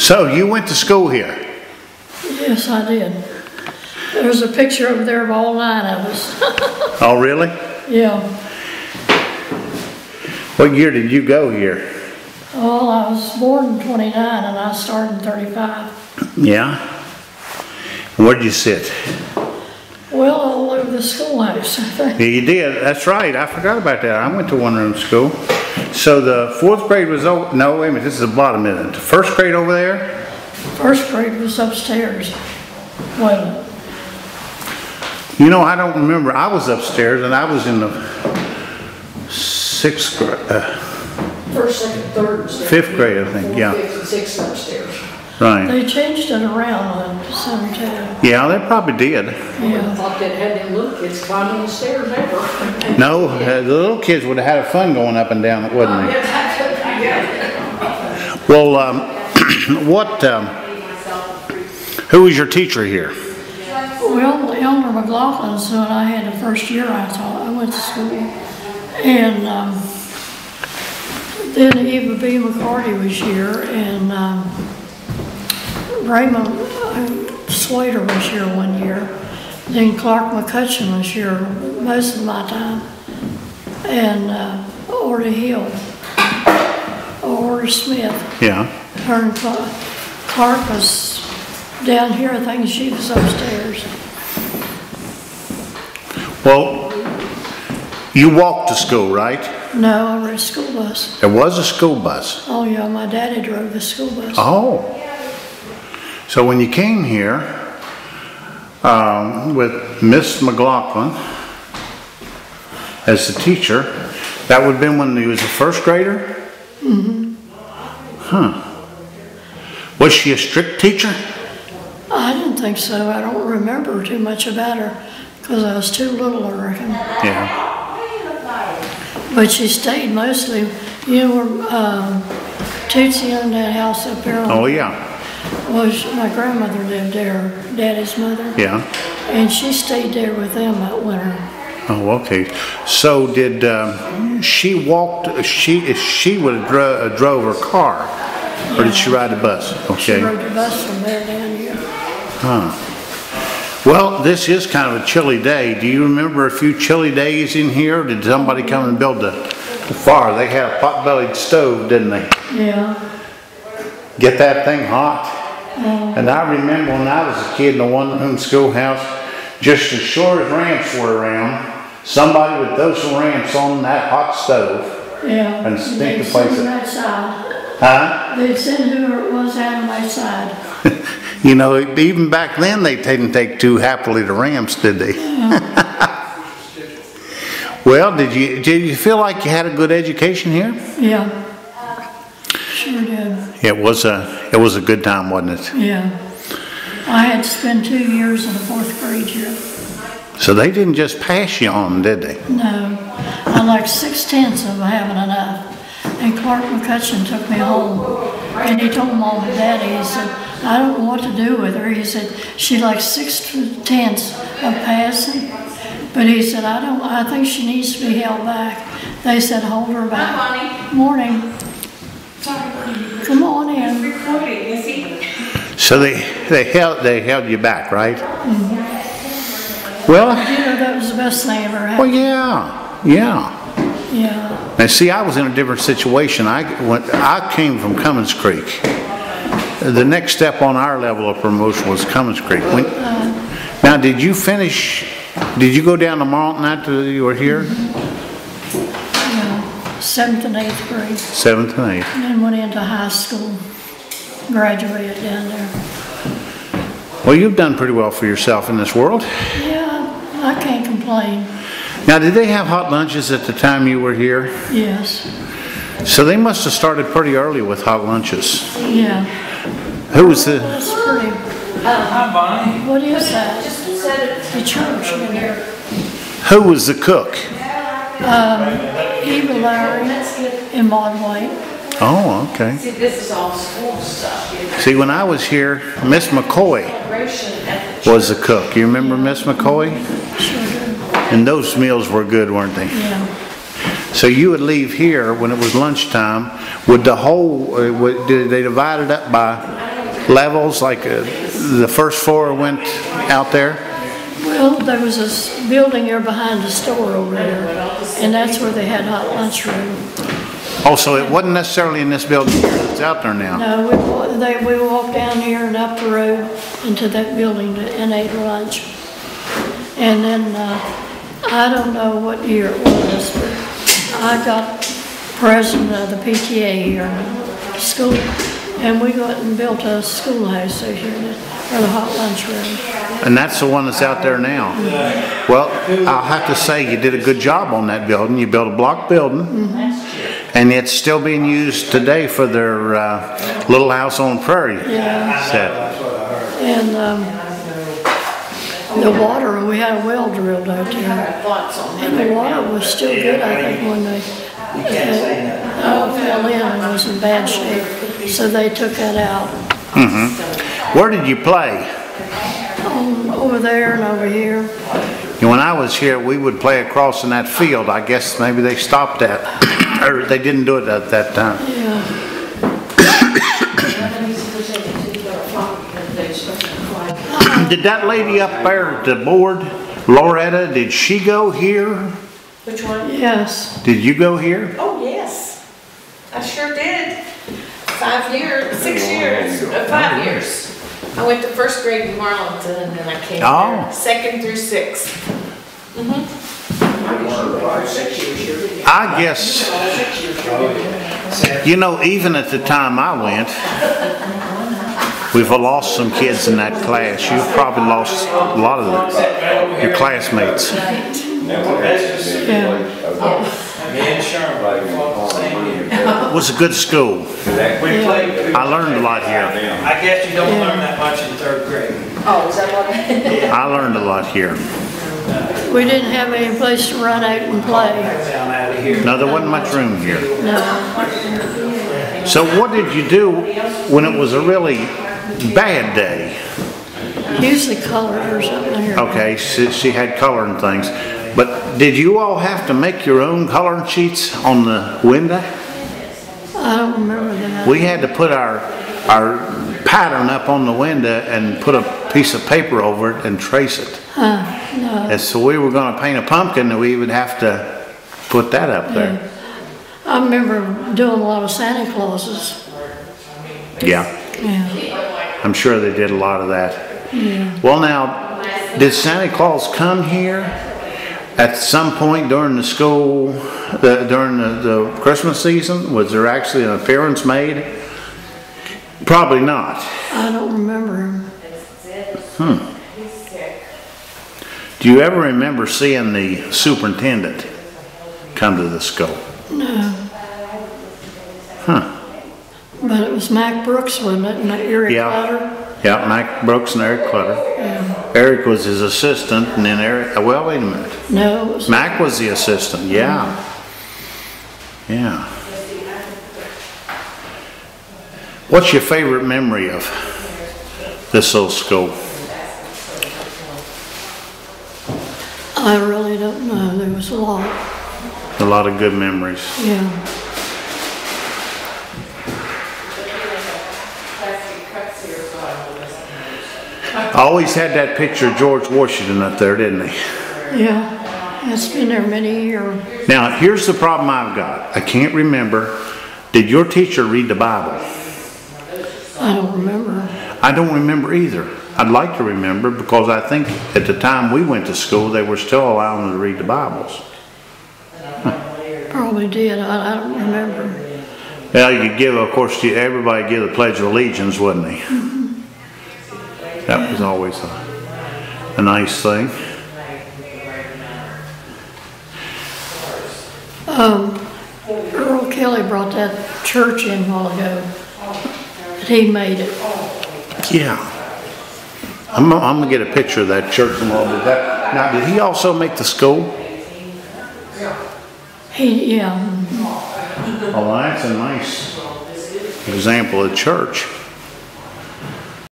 So you went to school here? Yes, I did. There's a picture over there of all 9 of us. Oh, really? Yeah. What year did you go here? Well, I was born in 29 and I started in 35. Yeah? Where'd you sit? Well, all over the schoolhouse, I think. Yeah, you did. That's right. I forgot about that. I went to one-room school. So the 4th grade was over. No, wait a minute. This is the bottom, isn't it? The 1st grade over there? 1st grade was upstairs. Wait a minute. You know, I don't remember. I was upstairs and I was in the 6th grade. 1st, 2nd, 3rd. 5th grade, I think. Yeah. 5th and 6th upstairs. Right. They changed it around on cemetery. Yeah, they probably did. I Yeah. thought that had them little kids climbing the stairs ever. No, the little kids would have had fun going up and down, wouldn't they? Well, who was your teacher here? Well, Elmer McLaughlin's when I had the 1st year I went to school. And then Eva B. McCarty was here, and Raymond Slater was here one year. Then Clark McCutcheon was here most of my time. And Orta Hill, Orta Smith. Yeah. Her and Clark was down here. I think she was upstairs. Well, you walked to school, right? No, I rode a school bus. There was a school bus. Oh yeah, my daddy drove the school bus. Oh. So when you came here with Miss McLaughlin as the teacher, that would have been when he was a 1st grader? Mm-hmm. Huh. Was she a strict teacher? I didn't think so. I don't remember too much about her because I was too little, I reckon. Yeah. But she stayed mostly, you know, where Tootsie owned that house up there. Oh, yeah. Well, my grandmother lived there, Daddy's mother. Yeah. And she stayed there with them that winter. Oh, okay. So did she walked? She would have drove her car, or did she ride the bus? Okay. She rode the bus from there down here. Huh. Well, this is kind of a chilly day. Do you remember a few chilly days in here? Did somebody come and build the fire? They had a pot-bellied stove, didn't they? Yeah. Get that thing hot. And I remember when I was a kid in the one-room schoolhouse, just as sure as ramps were around, somebody would throw some ramps on that hot stove. Yeah. And stink the place up. Outside. Huh? They'd send whoever it was out on my side. You know, even back then they didn't take too happily to ramps, did they? Well, did you feel like you had a good education here? Yeah. Sure did. It was a good time, wasn't it? Yeah. I had to spend 2 years in the 4th grade here. So they didn't just pass you on, did they? No. I like 6/10 of having enough. And Clark McCutcheon took me home. And he told Mom and Daddy, he said, I don't know what to do with her. He said, she likes 6/10 of passing. But he said, I think she needs to be held back. They said, hold her back. Hi, Morning. Come on in. recording, is he? So they held you back, right? Mm-hmm. Well, You know, that was the best thing ever well, happened. yeah. Yeah. Now, see, I was in a different situation. I came from Cummins Creek. The next step on our level of promotion was Cummins Creek. Now, did you finish? Did you go down to Marlton after you were here? Yeah. 7th and 8th grade. 7th and 8th. And then went into high school. Graduated down there. Well, you've done pretty well for yourself in this world. Yeah, I can't complain. Now, did they have hot lunches at the time you were here? Yes. So they must have started pretty early with hot lunches. Yeah. Who was the? That's pretty. Hi, Bonnie. What is that? The church in there. Who was the cook? Eva Larry and Maud White. Oh, okay. See, this is all school stuff. See, when I was here, Miss McCoy was the cook. You remember Miss McCoy? Sure do. And those meals were good, weren't they? Yeah. So you would leave here when it was lunchtime. Would the whole? Did they divide it up by levels, like the first floor went out there? Well, there was this building there behind the store over there, and that's where they had hot lunchroom. Oh, so it wasn't necessarily in this building here, it's out there now? No, we walked down here and up the road into that building and ate lunch. And then, I don't know what year it was, but I got president of the PTA here in the school, and we got and built a schoolhouse over here, or the hot lunchroom. And that's the one that's out there now? Well, I'll have to say you did a good job on that building. You built a block building, and it's still being used today for their little house on prairie set. And the water, we had a well drilled out there, and the water was still good, I think, when they fell in and was in bad shape, so they took that out. Where did you play? Over there and over here. When I was here, we would play across in that field. I guess maybe they stopped that, or they didn't do it at that time. Yeah. Did that lady up there at the board, Loretta, did she go here? Which one? Yes. Did you go here? Oh, yes. I sure did. 5 years, 6 years, 5 years. I went to first grade in Marlington, and then I came here 2nd through 6th. I guess, you know, even at the time I went, we've lost some kids in that class. You've probably lost a lot of your classmates. It was a good school. I learned a lot here. I guess you don't learn that much in 3rd grade. Oh, is that what? I learned a lot here. We didn't have any place to run out and play. No, there wasn't much room here. No. So what did you do when it was a really bad day? Usually colored or something here. Okay, she had coloring things. But did you all have to make your own coloring sheets on the window? I don't remember that. We had to put our pattern up on the window and put a piece of paper over it and trace it. No. And so we were going to paint a pumpkin, and we would have to put that up there. I remember doing a lot of Santa Clauses. Yeah, Yeah. I'm sure they did a lot of that. Yeah. Well, now, did Santa Claus come here at some point during the school, during the Christmas season? Was there actually an appearance made? Probably not. I don't remember him. Do you ever remember seeing the superintendent come to the school? No. But it was Mac Brooks, wasn't it? And Eric Clutter? Yeah, Mac Brooks and Eric Clutter. Yeah. Eric was his assistant, and then Eric, well, wait a minute. No, it was... Mac was the assistant, yeah. Yeah. What's your favorite memory of this old school? I really don't know. There was a lot. A lot of good memories. Yeah. I always had that picture of George Washington up there, didn't he? Yeah. It's been there many years. Now, here's the problem I've got. I can't remember. Did your teacher read the Bible? I don't remember. I don't remember either. I'd like to remember, because I think at the time we went to school, they were still allowing them to read the Bibles. Probably did. I don't remember. Well, you give, of course, everybody give the Pledge of Allegiance, wouldn't they? That was always a nice thing. Earl Kelly brought that church in a while ago. He made it. Yeah. I'm gonna get a picture of that church in a little bit. Now, did he also make the school? Yeah. Oh, that's a nice example of church.